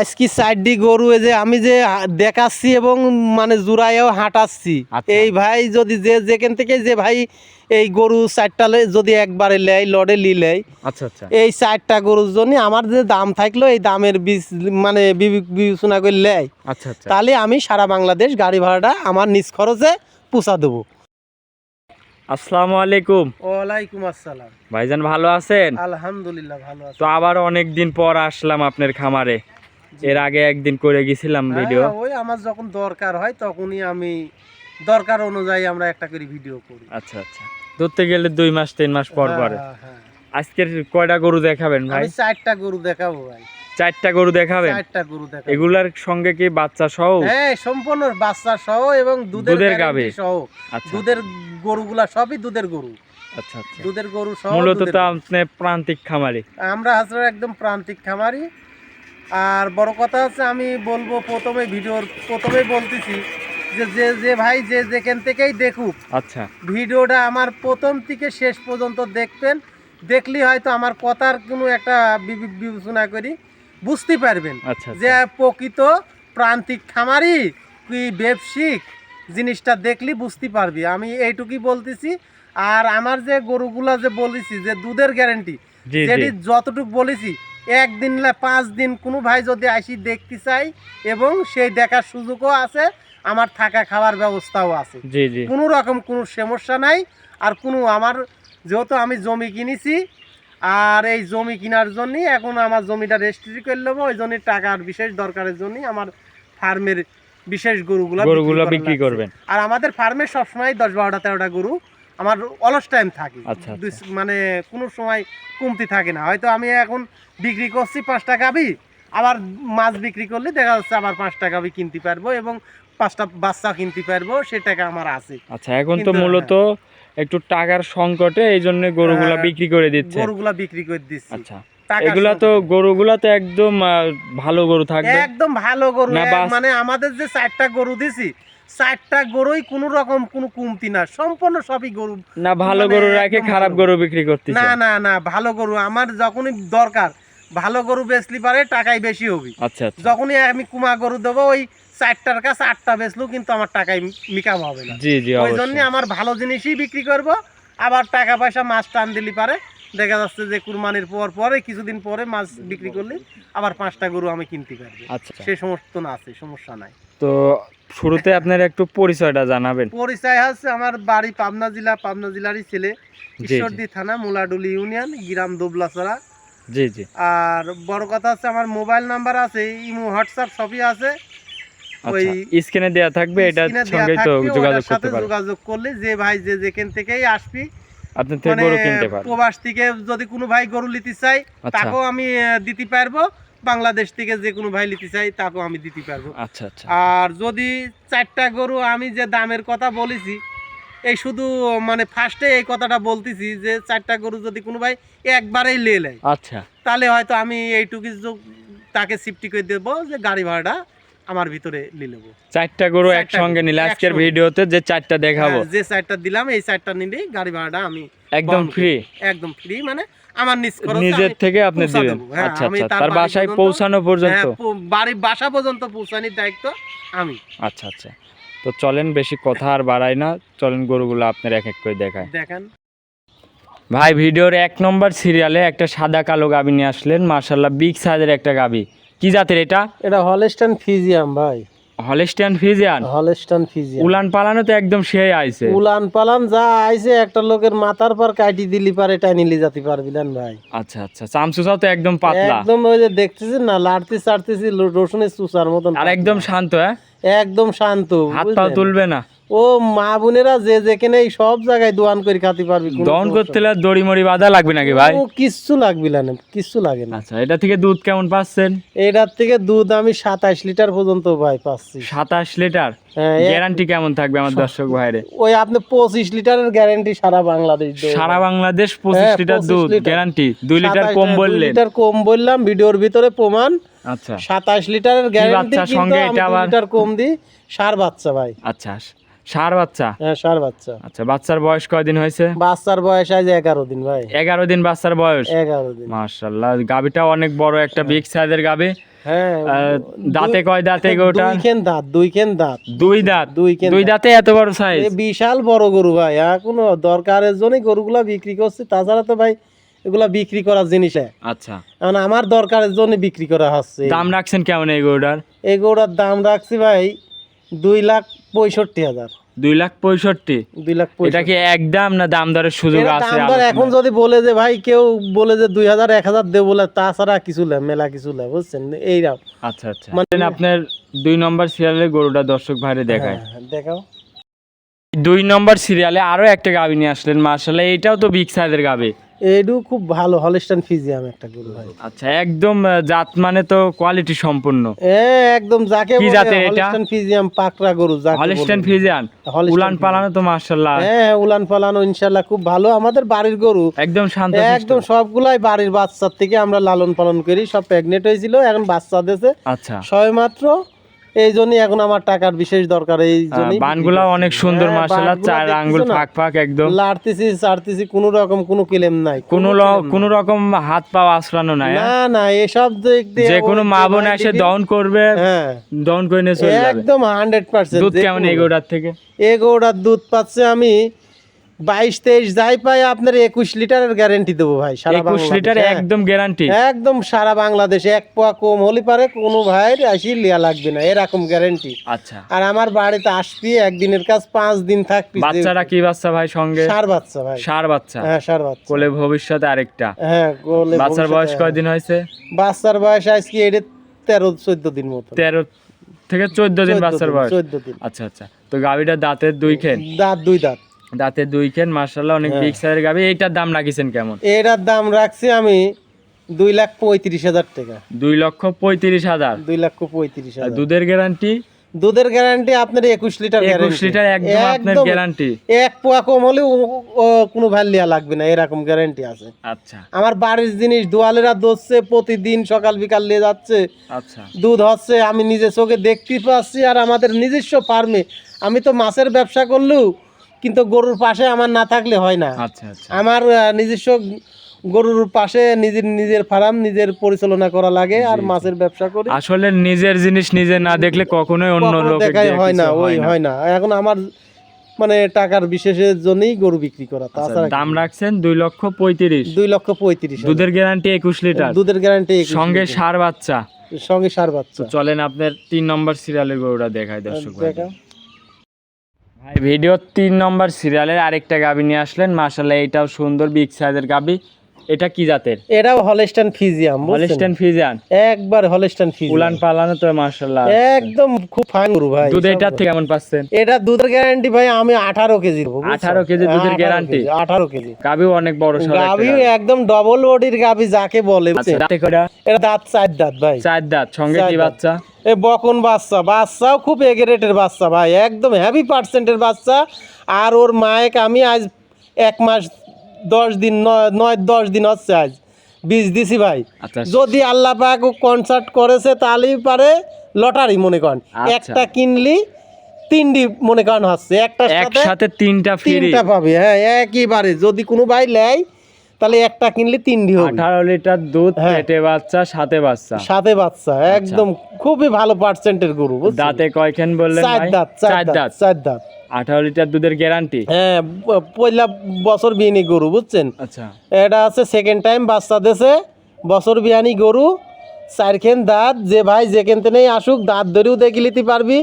আজকে সাইডি গরু যে আমি যে দেখাচ্ছি এবং মানে জোড়ায়ও হাঁটাচ্ছি এই ভাই যদি যে যেখান থেকে যে ভাই এই গরু চারটা যদি একবারে লেয় লড়ে লিলেই এই চারটা গরুর জন্য আমার যে দাম থাকলো এই দামের মানে বিবেচনা করে লেয় তাহলে আমি সারা বাংলাদেশ গাড়ি ভাড়াটা আমার নিজ খরচে পৌঁছা দেবো। আসসালামু আলাইকুম। ওয়ালাইকুম আসসালাম। ভাইজান ভালো আছেন? আলহামদুলিল্লাহ ভালো আছি। তো আবার অনেক দিন পর আসলাম আপনার খামারে। এর আগে একদিন করে গেছিলাম ভিডিও। ওই আমার যখন দরকার হয় তখনই আমি দরকার অনুযায়ী আমরা একটা করে ভিডিও করি। আচ্ছা আচ্ছা, ধরতে গেলে 2 মাস 3 মাস পর পরে। আজকের কয়টা গরু দেখাবেন ভাই? আমি 4টা গরু দেখাবো ভাই। 4টা গরু দেখাবেন? 4টা গরু দেখাবো। এগুলার সঙ্গে কি বাচ্চা সহ? হ্যাঁ, সম্পূর্ণ বাচ্চা সহ এবং দুধের গাভী সহ। দুধের গরুগুলা সবই দুধের গরু। আচ্ছা আচ্ছা, দুধের গরু সহ। মূলত তো আপনি প্রান্তিক খামারি। আমরা আসলে একদম প্রান্তিক খামারি। আর বড় কথা হচ্ছে আমি বলবো প্রথমেই বলতেছি যে যে ভাই যে যেখান থেকেই দেখুক আচ্ছা ভিডিওটা আমার প্রথম থেকে শেষ পর্যন্ত দেখবেন, দেখলি হয়তো আমার কথার কোনো একটা বিবেচনা করি বুঝতে পারবেন যে প্রকৃত প্রান্তিক খামারি কি ব্যবসায়িক জিনিসটা দেখলি বুঝতে পারবি। আমি এইটুকুই বলতেছি। আর আমার যে গরুগুলা যে বলেছি যে দুধের গ্যারান্টি, যেটি যতটুকু বলেছি 1 দিন 5 দিন কোনো ভাই যদি আসি দেখতে চাই এবং সেই দেখার সুযোগও আছে, আমার থাকা খাওয়ার ব্যবস্থাও আছে, কোনো রকম কোনো সমস্যা নাই। আর কোনো আমার যেহেতু আমি জমি কিনেছি আর এই জমি কেনার জন্যই এখন আমার জমিটা রেজিস্ট্রি করে নেবো, ওই জন্য টাকার বিশেষ দরকারের জন্যই আমার ফার্মের বিশেষ গরুগুলো বিক্রি করবেন। আর আমাদের ফার্মে সবসময় 10, 12টা, 13টা গরু আমার অলস টাইম থাকে। মানে কোনো সময় কমতি থাকে না। হয়তো আমি এখন বিক্রি করছি 5টা গাভী, আবার মাছ বিক্রি করলে দেখা যাচ্ছে আবার 5টা গাভী কিনতে পারবো এবং 5টা বাচ্চা কিনতে পারবো, সে টাকা আমার আছে। আচ্ছা, এখন তো মূলত একটু টাকার সংকটে এই জন্য গরুগুলা বিক্রি করে দিচ্ছে। আচ্ছা, এগুলা তো গরুগুলা তো একদম ভালো গরু থাকবে, একদম ভালো গরু। মানে আমাদের যে 4টা গরু দিছি, 4টা গরুই কোনো রকম কোনো কমতি না, সম্পূর্ণ সবই গরু না। ভালো গরু রাখে খারাপ গরু বিক্রি করতেছে? না না না, ভালো গরু আমার যখনই দরকার ভালো গরু বেচলি পারে টাকাই বেশি হবে। আচ্ছা, যখনই আমি কুমা গরু দেবো ওই 4টার কাছে 8টা বেচলেও কিন্তু আমার টাকাই মিকাম হবে না। ওই জন্য আমার ভালো জিনিসই বিক্রি করব। আবার টাকা পয়সা মাছ টান দিলি পারে দেখা যাচ্ছে যে কুরবানির পরে কিছুদিন পরে মাছ বিক্রি করলে আবার 5টা গরু আমি কিনতে পারবো। আচ্ছা, সে সমস্ত না আছে, সমস্যা নাই। তো শুরুতে আপনার একটু পরিচয়টা জানাবেন। পরিচয় হচ্ছে আমার বাড়ি পাবনা জেলারই ছেলে, ঈশ্বরদী থানা, মুলাডুলি ইউনিয়ন, গ্রাম দুবলাছড়া। আর বড় কথা হচ্ছে আমার মোবাইল নাম্বার আছে, ইমো, হোয়াটসঅ্যাপ সবই আছে। ওই স্ক্রিনে দেয়া থাকবে, এটার সঙ্গেই তো যোগাযোগ করতে পারবেন। যোগাযোগ করলে যে ভাই যে যেখান থেকেই আসবি আপনি থেকে গরু কিনতে পারবেন। প্রবাস থেকে যদি কোনো ভাই গরু নিতে চাই তাকেও আমি দিতে পারবো, বাংলাদেশ থেকে যে কোনো ভাই নিতে চাই তাকেও আমি দিতে পারবো। আচ্ছা আচ্ছা। আর যদি 4টা গরু আমি যে দামের কথা বলেছি, এই শুধু মানে ফার্স্টে এই কথাটা বলতেছি যে 4টা গরু যদি কোনো ভাই একবারেই লে আচ্ছা, তাহলে হয়তো আমি এইটুকু তাকে শিফটি করে দেবো যে গাড়ি ভাড়াটা আমার ভিতরে নিয়ে নেবো। 4টা গরু একসঙ্গে নিলে আজকের ভিডিওতে যে 4টা দেখাবো, যে 4টা দিলাম এই 4টা নিলেই গাড়ি ভাড়াটা আমি একদম ফ্রি, একদম ফ্রি, মানে আমার নিজের থেকে আপনি দিবেন। আচ্ছা আচ্ছা, তার বাসায় পৌঁছানো পর্যন্ত, বাড়ির বাসা পর্যন্ত পৌঁছানোর দায়িত্ব আমি। আচ্ছা আচ্ছা, তো চলেন বেশি কথা আর বাড়াই না, চলেন গরুগুলো আপনার এক এক করে দেখেন। ভাই ভিডিওর 1 নম্বর সিরিয়ালে একটা সাদা কালো গাভী নিয়ে আসলেন, মাশাআল্লাহ বিগ সাইজের একটা গাভী। কি জাতের এটা? এটা হলস্টাইন ফ্রিজিয়ান ভাই। Holstein Friesian? উলান পালানো তো একদম সেই আইছে। উলান পালান যা আইছে একটা লোকের মাথার পর কাটি দিলি পারে টাইনিলি যেতে পারবিলেন ভাই। আচ্ছা আচ্ছা, চামচুসাও তো একদম পাতলা, একদম ওই যে দেখতেছেন না লাড়তেছি রসুনের চুচার মতন, আর একদম শান্ত। একদম শান্ত, হাত পা তুলবে না। ও মা বোনেরা যে যেখানে সব জায়গায় দোয়ান করে খাতে পারবি। দোয়ান করতে হলে দড়ি মড়ি বাঁধা লাগবে নাকি ভাই? কিচ্ছু লাগবে না, কিচ্ছু লাগে না। আচ্ছা, এটা থেকে দুধ কেমন পাচ্ছেন? এটার থেকে দুধ আমি 27 লিটার পর্যন্ত ভাই পাচ্ছি। 27 লিটার? গ্যারান্টি কেমন থাকবে আমার দর্শক ভাইরে? ওই আপনি 25 লিটারের গ্যারান্টি সারা বাংলাদেশ। সারা বাংলাদেশ 25 লিটার দুধ গ্যারান্টি। 2 লিটার কম বললেন? 2 লিটার কম বললাম, ভিডিওর ভিতরে প্রমাণ। আচ্ছা, 27 লিটারের গ্যারান্টি, সঙ্গে এটা আবার 2 লিটার কম দিই। ষাঁড় বাচ্চা ভাই। আচ্ছা, ষাঁড় বাচ্চা? হ্যাঁ, ষাঁড় বাচ্চা। আচ্ছা, বাচ্চার বয়স কয়দিন হয়েছে? বাচ্চার বয়স আজ 11 দিন ভাই। 11 দিন বাচ্চার বয়স? 11 দিন। মাশাআল্লাহ, গাভীটা অনেক বড় একটা বিগ সাইজের গাভী। হ্যাঁ দাঁতে কয় দাঁতে গরুটা? দুই খেন দাঁত। দুই দাঁতে এত বড় সাইজ? বিশাল বড় গরু ভাই, এখনো দরকারের জন্য গরুগুলা বিক্রি করছি, তাছাড়া তো ভাই এগুলা বিক্রি করার জিনিস। আচ্ছা, এখন আমার দরকারের জন্য বিক্রি করা হচ্ছে। দাম রাখছেন কেমন এই গরুটার? এই গরুটার দাম রাখছি ভাই 2,65,000। 2,65,000? 2,65,000। এটা কি একদম না দাম দরের সুযোগ আছে? এখন যদি বলে যে ভাই কেউ বলে যে 2,000 1,000 দেব বলে, তাছাড়া কিছু না, মেলা কিছু না, বুঝছেন এইরকম। আচ্ছা আচ্ছা, মানে আপনার 2 নম্বর সিরিয়ালের গরুটা দর্শক ভাইরে দেখায়। দেখাও। 2 নম্বর সিরিয়ালে আরো একটা গাভী নিয়ে আসলেন, মাশাআল্লাহ এটাও তো বিগ সাইজের গাভী। এডু খুব ভালো হলস্টাইন ফ্রিজিয়াম একটা গরু ভাই। আচ্ছা, একদম জাত মানে তো কোয়ালিটি সম্পূর্ণ। একদম যাকে কি বলে জাতের এটা? হলস্টাইন ফ্রিজিয়াম পাকড়া গরু যাকে বলে। হলস্টাইন ফ্রিজিয়ান, উলান পালানো তো মাশাআল্লাহ। উলান পালানো ইনশাআল্লাহ খুব ভালো, আমাদের বাড়ির গরু একদম শান্ত, একদম সবগুলাই বাড়ির বাচ্চার থেকে আমরা লালন পালন করি, সব প্রেগনেন্ট হয়েছিল, এখন বাচ্চা দিয়েছে। আচ্ছা, সবেমাত্র, এই জন্যই এখন আমার টাকার বিশেষ দরকার, এই জন্যই। বানগুলা অনেক সুন্দর মাশাআল্লাহ, 4 আঙ্গুল ফাঁক একদম লাড়তেছি কোনো রকম কোনো ক্লেম নাই, কোনো রকম হাত পা আছড়ানো নাই। না এসব যে কোনো মা বোন এসে দহন করবে, দহন করে নিয়ে চলে যাবে একদম 100%। দুধ কেমন এই গরুটার থেকে? এই গরুটার দুধ পাচ্ছে আমি 22-23 যাই পাই আপনার 21 লিটারের গ্যারান্টি দেবো ভাই। 21 লিটার একদম গ্যারান্টি? একদম সারা বাংলাদেশে 1 পোয়া কম হলে পারে কোনো ভাইয়ের আসি লিয়া লাগবে না, এরকম গ্যারান্টি। আচ্ছা, আর আমার বাড়িতে আসবি একদিনের কাজ 5 দিন থাকবি। বাচ্চারা কি বাচ্চা ভাই সঙ্গে? ষাঁড় বাচ্চা ভাই। ষাঁড় বাচ্চা? হ্যাঁ ষাঁড় বাচ্চা। কোলে ভবিষ্যতে আরেকটা? হ্যাঁ কোলে। বাচ্চার বয়স কয়দিন হয়েছে? বাচ্চার বয়স আজকে 13-14 দিন মতো। 13 থেকে 14 দিন বাচ্চার বয়স? 14 দিন। আচ্ছা আচ্ছা, তো গাভীটা দাঁতের 2 খেন? দাঁতে 2 খেন মাশাআল্লাহ, অনেক বিগ সাইজের গাভী। এইটার দাম রাখিছেন কেমন? এটার দাম রাখছি আমি 2,35,000 টাকা। 2,35,000? 2,35,000। দুধের গ্যারান্টি? দুধের গ্যারান্টি আপনার 21 লিটার গ্যারান্টি। 21 লিটার একদম আপনার গ্যারান্টি? 1 পোয়া কম হলে কোনো ভ্যাল লিয়া লাগবে না, এরকম গ্যারান্টি আছে। আচ্ছা, আমার বাড়ির জিনিস দোয়ালেরা দোচ্ছে, প্রতিদিন সকাল বিকাল নিয়ে যাচ্ছে। আচ্ছা, দুধ হচ্ছে, আমি নিজে চোখে দেখতে পাচ্ছি। আর আমাদের নিজস্ব ফার্মে, আমি তো মাছের ব্যবসা করলেও কিন্তু গরুর পাশে আমার না থাকলে হয় না। আচ্ছা আচ্ছা, আমার নিজস্ব গরুর পাশে নিজের ফার্ম নিজের পরিচালনা করা লাগে, আর মাছের ব্যবসা করি। আসলে নিজের জিনিস নিজে না দেখলে কখনোই অন্য লোকের দেখাই হয় না। এখন আমার মানে টাকার বিশেষের জন্যই গরু বিক্রি করা। তাছাড়া দাম রাখছেন 2,35,000? 2,35,000। দুধের গ্যারান্টি 21 লিটার? দুধের গ্যারান্টি সঙ্গে ষাঁড় বাচ্চা? সঙ্গে ষাঁড় বাচ্চা। চলেন আপনার 3 নম্বর সিরিয়ালের গরুটা দেখাই দর্শক ভাই। ভিডিও 3 নম্বর সিরিয়ালের আরেকটা গাভী নিয়ে আসলেন, মাশাআল্লাহ এটাও সুন্দর বিগ সাইজের গাভী। এটা কি জাতের? এটাও হলস্টাইন ফ্রিজিয়াম। Holstein Friesian? একবার হলস্টাইন ফ্রিজিয়াম। উলান পালানো তো মাশাআল্লাহ একদম খুব ফাইন গরু ভাই। দুধ এটার থেকে কেমন পাচ্ছেন? এটা দুধের গ্যারান্টি ভাই আমি 18 কেজি দেব। 18 কেজি দুধের গ্যারান্টি? 18 কেজি। গাভীও অনেক বড় সর একটা গাভী, একদম ডবল বডির গাভী যাকে বলে। আচ্ছা, দাঁতে কয়টা? এটা দাঁত 4 দাঁত ভাই। 4 দাঁত। সঙ্গে কি বাচ্চা? এই বকন বাচ্চা। বাচ্চাও খুব এগ্রেটের বাচ্চা ভাই, একদম হেভি পার্সেন্টের বাচ্চা। আর ওর মায়েকে আমি আজ 1 মাস 10 দিন 9-10 দিন হচ্ছে আজ বীজ দিছি ভাই। যদি আল্লাহ পাক কনসার্ট করেছে তাহলেই পারে লটারি মনে করেন। একটা কিনলি 3টি মনে করেন হচ্ছে, একসাথে 3টা ফ্রি পাবে। হ্যাঁ একইবারে যদি কোনো ভাই নেয় তাহলে একটা কিনলে 3টি হবে। 18 লিটার দুধ, পেটে বাচ্চা, সাথে বাচ্চা, একদম খুবই ভালো পার্সেন্টের গরু। দাঁতে কয়খান বললেন ভাই? 4 দাঁত। 18 লিটার দুধের গ্যারান্টি? হ্যাঁ, পয়লা বছর বিয়ানি গরু, বুঝছেন। আচ্ছা, এটা আছে সেকেন্ড টাইম বাচ্চা দেশে, বছর বিয়ানি গরু, 4 দাঁত। যে ভাই যেখান থেকে আসুক দাঁত ধরেও দেখে নিতে পারবি,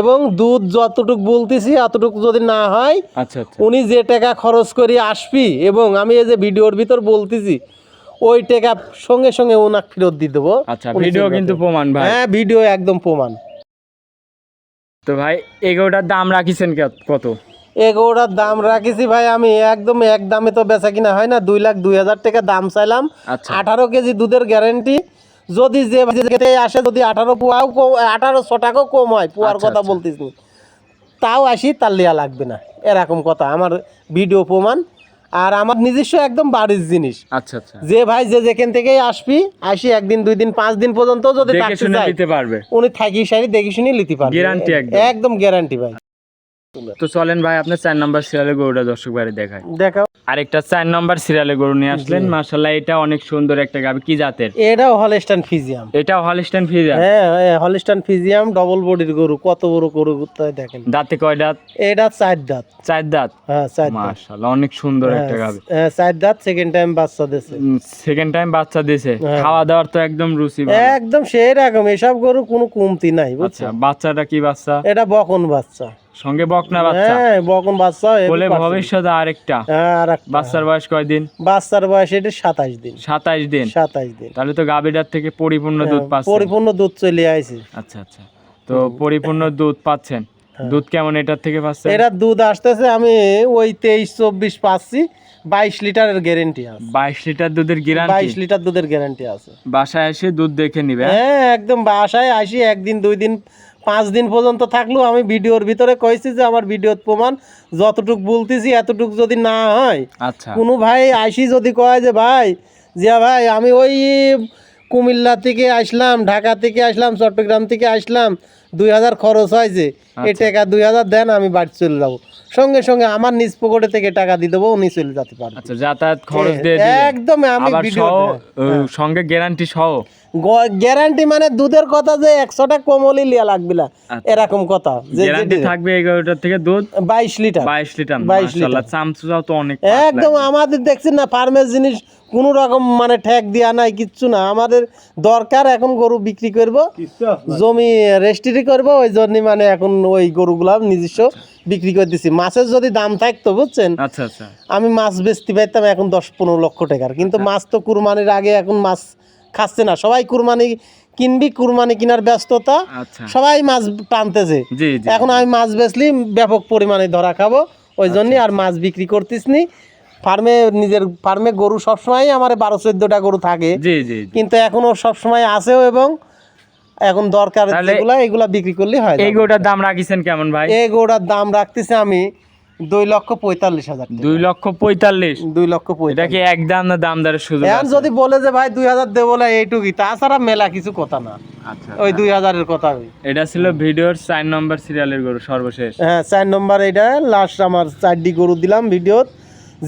এবং দুধ যতটুক বলতেছি অতটুকু যদি না হয়, আচ্ছা, উনি যে টাকা খরচ করে আসবি, এবং আমি এই যে ভিডিওর ভিতর বলতেছি ওই টাকা সঙ্গে সঙ্গে ওনাকে ফেরত দিয়ে দেবো। আচ্ছা, ভিডিও কিন্তু প্রমাণ ভাই? হ্যাঁ, ভিডিও একদম প্রমাণ। তো ভাই এগোটার দাম রাখিছেন কত? এগোটার দাম রাখিছি ভাই আমি একদম এক দামে তো বেচা কিনা হয় না, 2,02,000 টাকা দাম চাইলাম। 18 কেজি দুধের গ্যারান্টি। যদি যে আসে, যদি 1800 টাকাও কম হয়, পোয়ার কথা বলতেছি, তাও আসি, তার লিয়া লাগবে না, এরকম কথা। আমার ভিডিও প্রমাণ। আর আমার নিজস্ব একদম বাড়ির জিনিস। আচ্ছা, যে ভাই যেখান থেকেই আসবি, আসি 1 দিন 2 দিন 5 দিন পর্যন্ত যদি দেখে শুনে নিতে পারবে, উনি থাকি সারি দেখে শুনে নিতে পারবে। গ্যারান্টি? একদম গ্যারান্টি ভাই। তো চলেন ভাই আপনার 4 নম্বর সিরিয়ালের গরুটা দর্শক ভাই দেখায়। দেখাও। আরেকটা 4 নম্বর সিরিয়ালের গরু নিয়ে আসলেন, মাশাআল্লাহ এটা অনেক সুন্দর একটা গাভী, কি জাতের? এটাও হলস্টাইন ফ্রিজিয়াম। এটাও হলস্টাইন ফ্রিজিয়াম? হ্যাঁ, হলস্টাইন ফ্রিজিয়াম ডবল বডির গরু। কত বড় গরু তাই দেখেন। দাঁতে কয় দাঁত? এটা 4 দাঁত। 4 দাঁত? হ্যাঁ 4 দাঁত। মাশাআল্লাহ অনেক সুন্দর একটা গাভী। হ্যাঁ 4 দাঁত, সেকেন্ড টাইম বাচ্চা দিয়েছে। সেকেন্ড টাইম বাচ্চা দিয়েছে। খাওয়া দাওয়ার তো একদম রুচি ভালো। একদম সেই রকম, এসব গরু কোনো কমতি নাই বুঝছো। আচ্ছা, বাচ্চাটা কি বাচ্চা? এটা বকন বাচ্চা। সঙ্গে বকনা বাচ্চা? হ্যাঁ বকন বাচ্চা। বলে ভবিষ্যতে আরেকটা? হ্যাঁ আরেকটা। বাচ্চার বয়স কয়দিন? বাচ্চার বয়স এটা 27 দিন। 27 দিন? 27 দিন। তাহলে তো গাভীটার থেকে পরিপূর্ণ দুধ পাচ্ছেন। পরিপূর্ণ দুধ চলে আইছে। আচ্ছা আচ্ছা, তো পরিপূর্ণ দুধ পাচ্ছেন। দুধ কেমন এটার থেকে পাচ্ছেন? এটা দুধ আসতেছে আমি ওই 23-24 পাচ্ছি। 22 লিটারের গ্যারান্টি আছে। 22 লিটার দুধের গ্যারান্টি? 22 লিটার দুধের গ্যারান্টি আছে। বাসায় এসে দুধ দেখে নিবে? হ্যাঁ একদম, বাসায় আসি 1 দিন 2 দিন 5 দিন পর্যন্ত থাকলেও আমি ভিডিওর ভিতরে কইছি যে আমার ভিডিওর প্রমাণ যতটুক বলতেছি এতটুক যদি না হয়, আচ্ছা, কোনো ভাই আইসি যদি কয় যে ভাই জিয়া ভাই আমি ওই কুমিল্লা থেকে আসলাম, ঢাকা থেকে আসলাম, চট্টগ্রাম থেকে আসলাম, 2000 খরচ হয়েছে, এই টাকা 2000 দেন আমি বাড়ি চলে যাবো, সঙ্গে সঙ্গে আমার নিজ পকেটে থেকে টাকা দিয়ে দেবো, উনি চলে যেতে পারবে। আচ্ছা, যাতায়াত খরচ দিয়ে দিবেন একদম। আমি আবার ভিডিও সঙ্গে গ্যারান্টি সহ? গ্যারান্টি মানে দুধের কথা যে 100 টাকা কমলি লিয়া লাগবে না, এরকম কথা। যে গ্যারান্টি থাকবে এগারোটার থেকে দুধ 22 লিটার। 22 লিটার? 22 লিটার। মাশাআল্লাহ, চামচুটাও তো অনেক একদম। আমাদের দেখছেন না ফার্মের জিনিস কোনো রকম মানে ঠেক দেওয়া নাই, কিচ্ছু না। আমাদের দরকার এখন গরু বিক্রি করব, জমি রেজিস্ট্রি করব, ওই জন্য মানে এখন ওই গরুগুলা নিজস্ব বিক্রি করে দিছি। মাছের যদি দাম থাকতো বুঝছেন, আচ্ছা আচ্ছা, আমি মাছ বেচতে পারতাম এখন 10-15 লক্ষ টাকার, কিন্তু মাছ তো কুরবানির আগে এখন মাছ খাচ্ছে না, সবাই কুরবানি কিনবি, কুরবানি কেনার ব্যস্ততা, সবাই মাছ টানতেছে। এখন আমি মাছ বেচলি ব্যাপক পরিমাণে ধরা খাবো, ওই জন্য আর মাছ বিক্রি করতিস নি। ফার্মে নিজের ফার্মে গরু সবসময় আমার 12-14টা গরু থাকে, কিন্তু এখনো সবসময় আছেও, এবং এখন দরকার এগুলা বিক্রি করলে হয়। এই গরুটার দাম রাখিছেন কেমন ভাই? এই গরুটার দাম রাখতেছি আমি 2,45,000 টাকা। 2,45,000? 2,45,000। এটা কি একদম না দাম দরের সুযোগ আছে? এখন যদি বলে যে ভাই 2000 দেবো না, এইটুকুই, তাছাড়া মেলা কিছু কথা না। আচ্ছা, ওই 2000-এর কথা। এটা ছিল ভিডিওর 4 নম্বর সিরিয়ালের গরু সর্বশেষ। হ্যাঁ 4 নম্বর, এটা লাস্ট আমার 4টি গরু দিলাম ভিডিওর।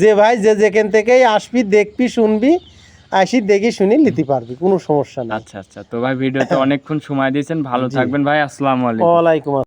যে ভাই যে যেখান থেকেই আসবি, দেখবি, শুনবি, আসি দেখি শুনি নিতে পারবি, কোনো সমস্যা নেই। আচ্ছা আচ্ছা, তো ভাই ভিডিওতে অনেকক্ষণ সময় দিয়েছেন, ভালো থাকবেন ভাই, আসসালামু আলাইকুম। ওয়ালাইকুম আসসালাম।